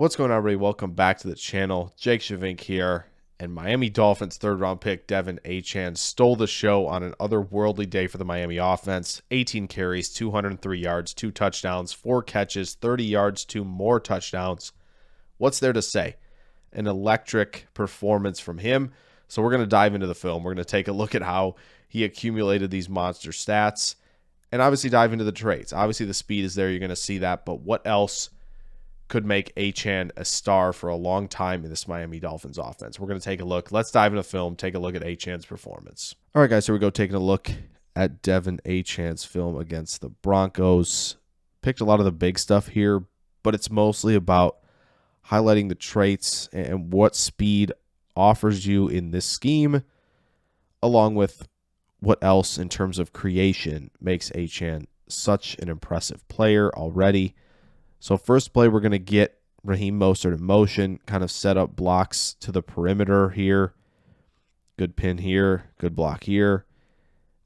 What's going on, everybody? Welcome back to the channel. Jake Shavink here, and Miami Dolphins third-round pick Devon Achane stole the show on an otherworldly day for the Miami offense. 18 carries, 203 yards, 2 touchdowns, 4 catches, 30 yards, 2 more touchdowns. What's there to say? An electric performance from him. So we're going to dive into the film. We're going to take a look at how he accumulated these monster stats and obviously dive into the traits. Obviously the speed is there. You're going to see that, but what else could make Achane a star for a long time in this Miami Dolphins offense? We're going to take a look. Let's dive into film, take a look at Achane's performance. All right, guys, here we go, taking a look at Devon Achane's film against the Broncos. Picked a lot of the big stuff here, but it's mostly about highlighting the traits and what speed offers you in this scheme, along with what else in terms of creation makes Achane such an impressive player already. So first play, we're going to get Raheem Mostert in motion, kind of set up blocks to the perimeter here. Good pin here, good block here.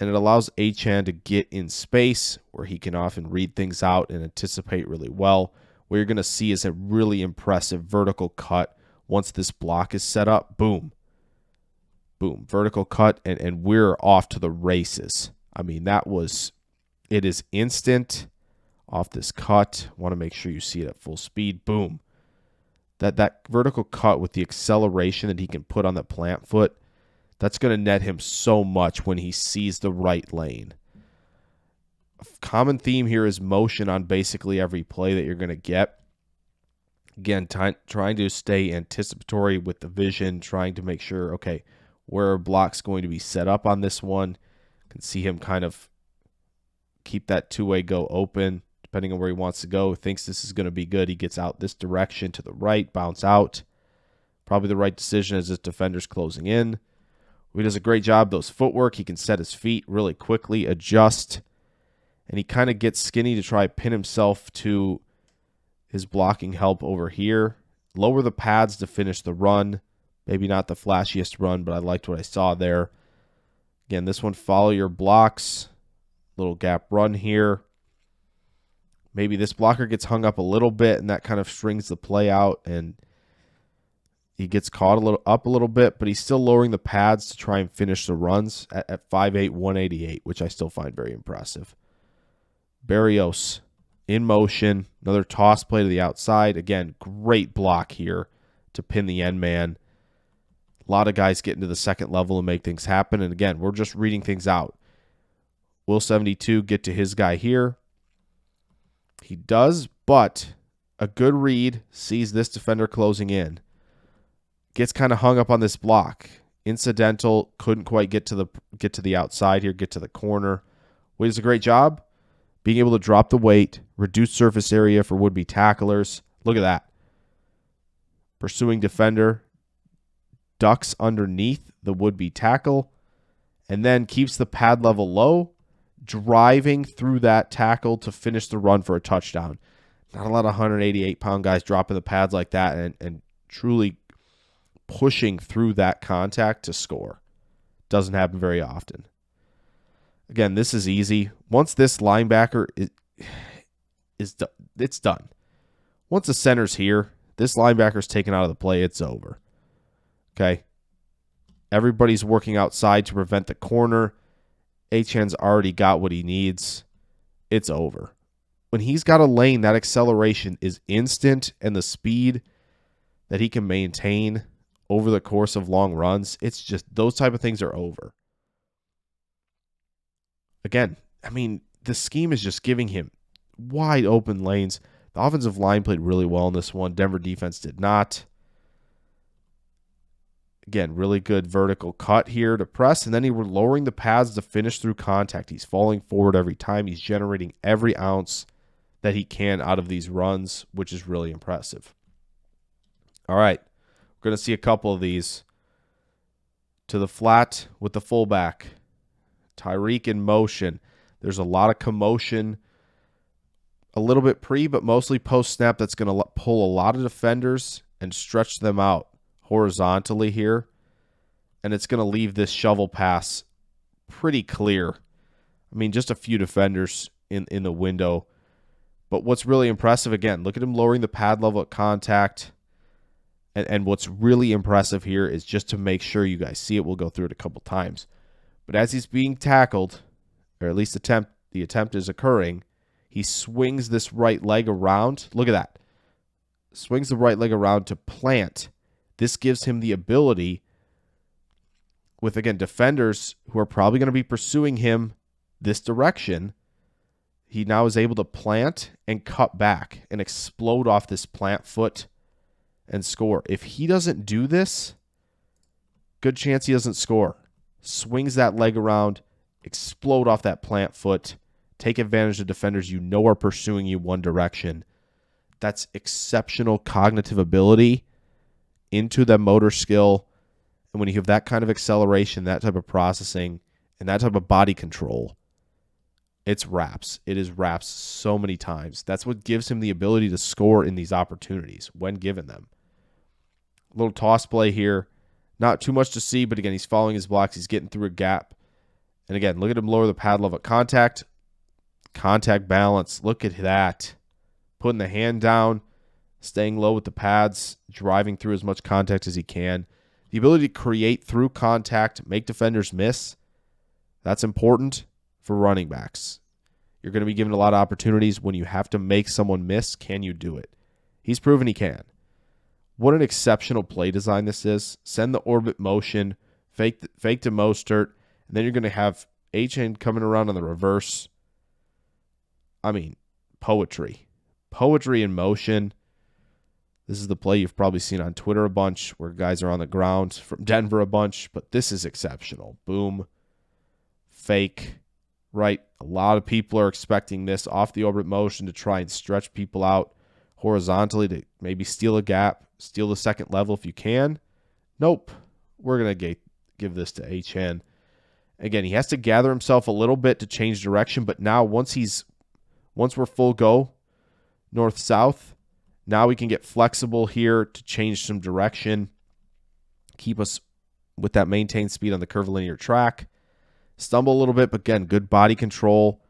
And it allows Achane to get in space where he can often read things out and anticipate really well. What you're going to see is a really impressive vertical cut once this block is set up. Boom. Boom. Vertical cut, and we're off to the races. I mean, it is instant. Off this cut, want to make sure you see it at full speed. Boom. That vertical cut with the acceleration that he can put on the plant foot, that's going to net him so much when he sees the right lane. A common theme here is motion on basically every play that you're going to get. Again, trying to stay anticipatory with the vision, trying to make sure, okay, where are blocks going to be set up on this one? You can see him kind of keep that two-way go open. Depending on where he wants to go, thinks this is going to be good. He gets out this direction to the right, bounce out. Probably the right decision as his defender's closing in. He does a great job. Those footwork, he can set his feet really quickly, adjust, and he kind of gets skinny to try to pin himself to his blocking help over here. Lower the pads to finish the run. Maybe not the flashiest run, but I liked what I saw there. Again, this one, follow your blocks. Little gap run here. Maybe this blocker gets hung up a little bit, and that kind of strings the play out, and he gets caught up a little bit, but he's still lowering the pads to try and finish the runs at 5'8", 188, which I still find very impressive. Berrios in motion, another toss play to the outside. Again, great block here to pin the end man. A lot of guys get into the second level and make things happen, and again, we're just reading things out. Will 72 get to his guy here? He does, but a good read, sees this defender closing in. Gets kind of hung up on this block. Incidental, couldn't quite get to the outside here, get to the corner. Does a great job being able to drop the weight, reduce surface area for would-be tacklers. Look at that. Pursuing defender, ducks underneath the would-be tackle, and then keeps the pad level low, driving through that tackle to finish the run for a touchdown. Not a lot of 188-pound guys dropping the pads like that and truly pushing through that contact to score. Doesn't happen very often. Again, this is easy. Once this linebacker it's done. Once the center's here, this linebacker's taken out of the play, it's over. Okay? Everybody's working outside to prevent the corner. Achane's already got what he needs. It's over. When he's got a lane, that acceleration is instant, and the speed that he can maintain over the course of long runs, it's just those type of things are over. Again, I mean, the scheme is just giving him wide open lanes. The offensive line played really well in this one. Denver defense did not. Again, really good vertical cut here to press, and then he were lowering the pads to finish through contact. He's falling forward every time. He's generating every ounce that he can out of these runs, which is really impressive. All right, we're going to see a couple of these. To the flat with the fullback. Tyreek in motion. There's a lot of commotion, a little bit pre, but mostly post-snap that's going to pull a lot of defenders and stretch them out horizontally here, and it's going to leave this shovel pass pretty clear. I mean, just a few defenders in the window But what's really impressive, again, look at him lowering the pad level at contact. And what's really impressive here is just to make sure you guys see it. We'll go through it a couple times. But as he's being tackled, or at least the attempt is occurring, he swings this right leg around. Look at that. Swings the right leg around to plant. This gives him the ability with, again, defenders who are probably going to be pursuing him this direction. He now is able to plant and cut back and explode off this plant foot and score. If he doesn't do this, good chance he doesn't score. Swings that leg around, explode off that plant foot, take advantage of defenders you know are pursuing you one direction. That's exceptional cognitive ability into the motor skill. And when you have that kind of acceleration, that type of processing, and that type of body control, it's wraps. It is wraps so many times. That's what gives him the ability to score in these opportunities when given them. A little toss play here. Not too much to see, but again, he's following his blocks. He's getting through a gap. And again, look at him lower the pad level at contact. Contact balance. Look at that. Putting the hand down, staying low with the pads, driving through as much contact as he can. The ability to create through contact, make defenders miss, that's important for running backs. You're going to be given a lot of opportunities. When you have to make someone miss, can you do it? He's proven he can. What an exceptional play design this is. Send the orbit motion, fake to Mostert, and then you're going to have Achane coming around on the reverse. I mean, poetry. Poetry in motion. This is the play you've probably seen on Twitter a bunch where guys are on the ground from Denver a bunch, but this is exceptional. Boom. Fake. Right? A lot of people are expecting this off the orbit motion to try and stretch people out horizontally to maybe steal a gap, steal the second level if you can. Nope. We're going to give this to Achane. Again, he has to gather himself a little bit to change direction, but now once we're full go, north-south, now we can get flexible here to change some direction, keep us with that maintained speed on the curvilinear track. Stumble a little bit, but again, good body control,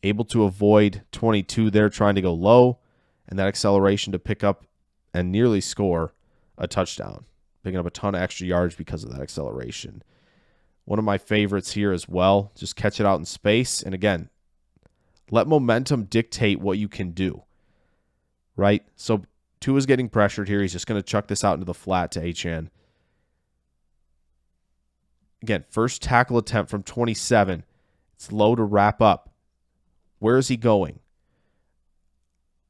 able to avoid 22 there trying to go low, and that acceleration to pick up and nearly score a touchdown, picking up a ton of extra yards because of that acceleration. One of my favorites here as well, just catch it out in space, and again, let momentum dictate what you can do. Right? So Tua's getting pressured here. He's just going to chuck this out into the flat to Achane. Again, first tackle attempt from 27. It's low to wrap up. Where is he going?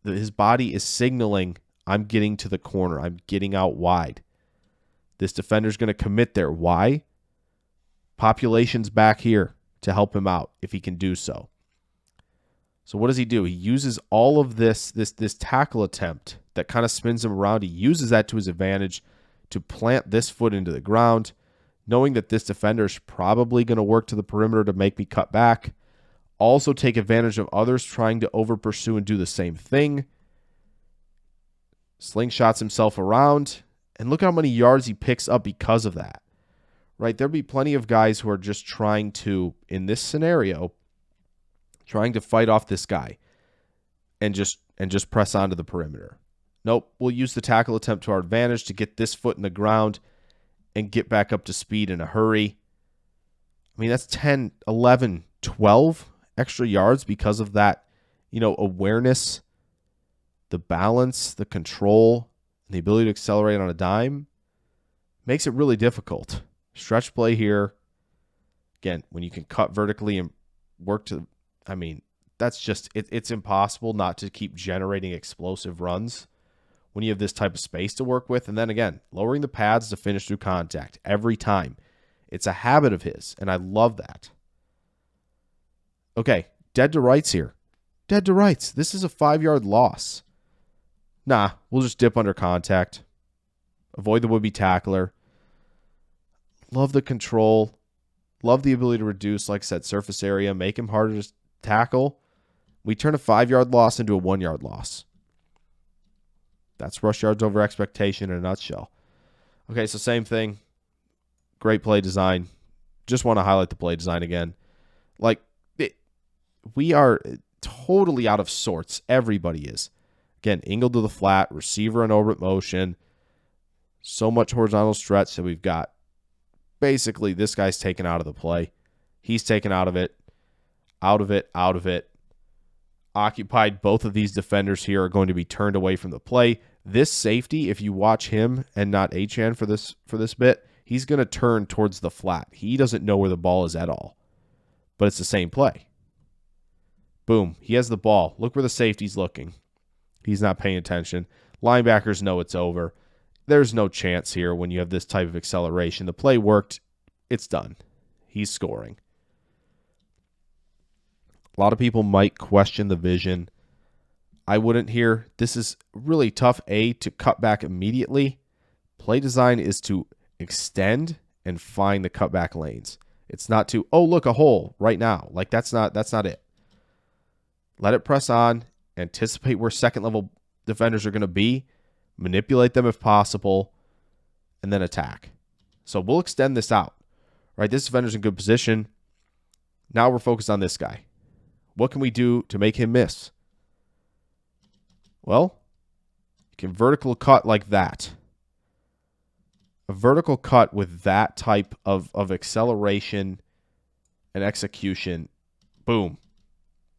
His body is signaling, I'm getting to the corner. I'm getting out wide. This defender's going to commit there. Why? Population's back here to help him out if he can do so. So what does he do? He uses all of this tackle attempt that kind of spins him around. He uses that to his advantage to plant this foot into the ground, knowing that this defender is probably going to work to the perimeter to make me cut back. Also take advantage of others trying to over pursue and do the same thing. Slingshots himself around, and look how many yards he picks up because of that. Right? There'll be plenty of guys who are just trying to, in this scenario, trying to fight off this guy and just press onto the perimeter. Nope, we'll use the tackle attempt to our advantage to get this foot in the ground and get back up to speed in a hurry. I mean, that's 10, 11, 12 extra yards because of that, awareness, the balance, the control, and the ability to accelerate on a dime. Makes it really difficult. Stretch play here. Again, when you can cut vertically and work to, that's just, it's impossible not to keep generating explosive runs when you have this type of space to work with. And then again, lowering the pads to finish through contact every time. It's a habit of his, and I love that. Okay, dead to rights here. Dead to rights. This is a 5-yard loss. Nah, we'll just dip under contact. Avoid the would-be tackler. Love the control. Love the ability to reduce, like I said, surface area, make him harder to tackle. We turn a 5-yard loss into a 1-yard loss. That's rush yards over expectation in a nutshell. Okay, so same thing. Great play design. Just want to highlight the play design again. totally out of sorts. Everybody is. Again, Ingle to the flat, receiver in orbit motion. So much horizontal stretch that we've got. Basically, this guy's taken out of the play. He's taken out of it. Out of it, out of it. Occupied. Both of these defenders here are going to be turned away from the play. This safety, if you watch him and not Achane for this bit, he's going to turn towards the flat. He doesn't know where the ball is at all. But it's the same play. Boom. He has the ball. Look where the safety's looking. He's not paying attention. Linebackers know it's over. There's no chance here when you have this type of acceleration. The play worked. It's done. He's scoring. A lot of people might question the vision. I wouldn't here. This is really tough, A, to cut back immediately. Play design is to extend and find the cutback lanes. It's not to, oh, look, a hole right now. Like, that's not it. Let it press on. Anticipate where second-level defenders are going to be. Manipulate them if possible. And then attack. So we'll extend this out. Right, this defender's in good position. Now we're focused on this guy. What can we do to make him miss? Well, you can vertical cut like that. A vertical cut with that type of acceleration and execution, boom,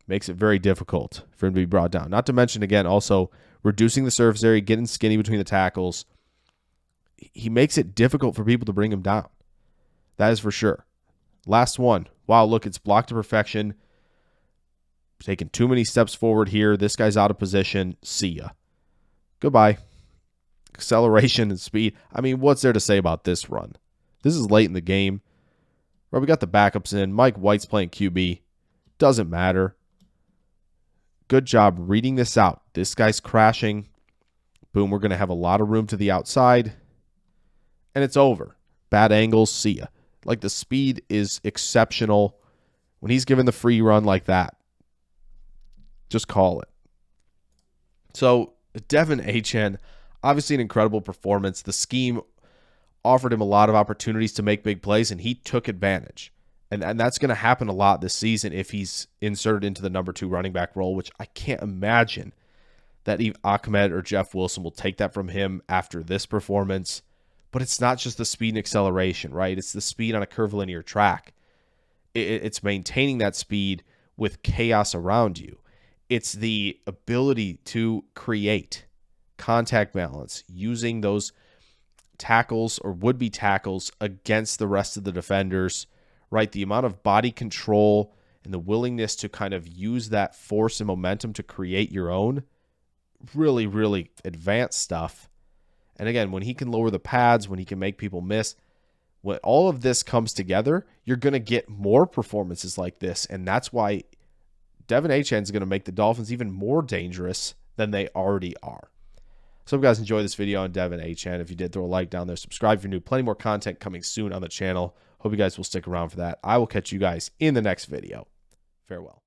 makes it very difficult for him to be brought down. Not to mention, again, also reducing the surface area, getting skinny between the tackles. He makes it difficult for people to bring him down. That is for sure. Last one. Wow, look, it's blocked to perfection. Taking too many steps forward here. This guy's out of position. See ya. Goodbye. Acceleration and speed. I mean, what's there to say about this run? This is late in the game. Right, we got the backups in. Mike White's playing QB. Doesn't matter. Good job reading this out. This guy's crashing. Boom, we're going to have a lot of room to the outside. And it's over. Bad angles. See ya. Like, the speed is exceptional. When he's given the free run like that, just call it. So, Devon Achane, obviously an incredible performance. The scheme offered him a lot of opportunities to make big plays, and he took advantage. And that's going to happen a lot this season if he's inserted into the number 2 running back role, which I can't imagine that Ahmed or Jeff Wilson will take that from him after this performance. But it's not just the speed and acceleration, right? It's the speed on a curvilinear track. It's maintaining that speed with chaos around you. It's the ability to create contact balance using those tackles or would-be tackles against the rest of the defenders, right? The amount of body control and the willingness to kind of use that force and momentum to create your own, really, really advanced stuff. And again, when he can lower the pads, when he can make people miss, when all of this comes together, you're going to get more performances like this. And that's why Devon Achane is going to make the Dolphins even more dangerous than they already are. So hope you guys enjoyed this video on Devon Achane. If you did, throw a like down there. Subscribe if you're new. Plenty more content coming soon on the channel. Hope you guys will stick around for that. I will catch you guys in the next video. Farewell.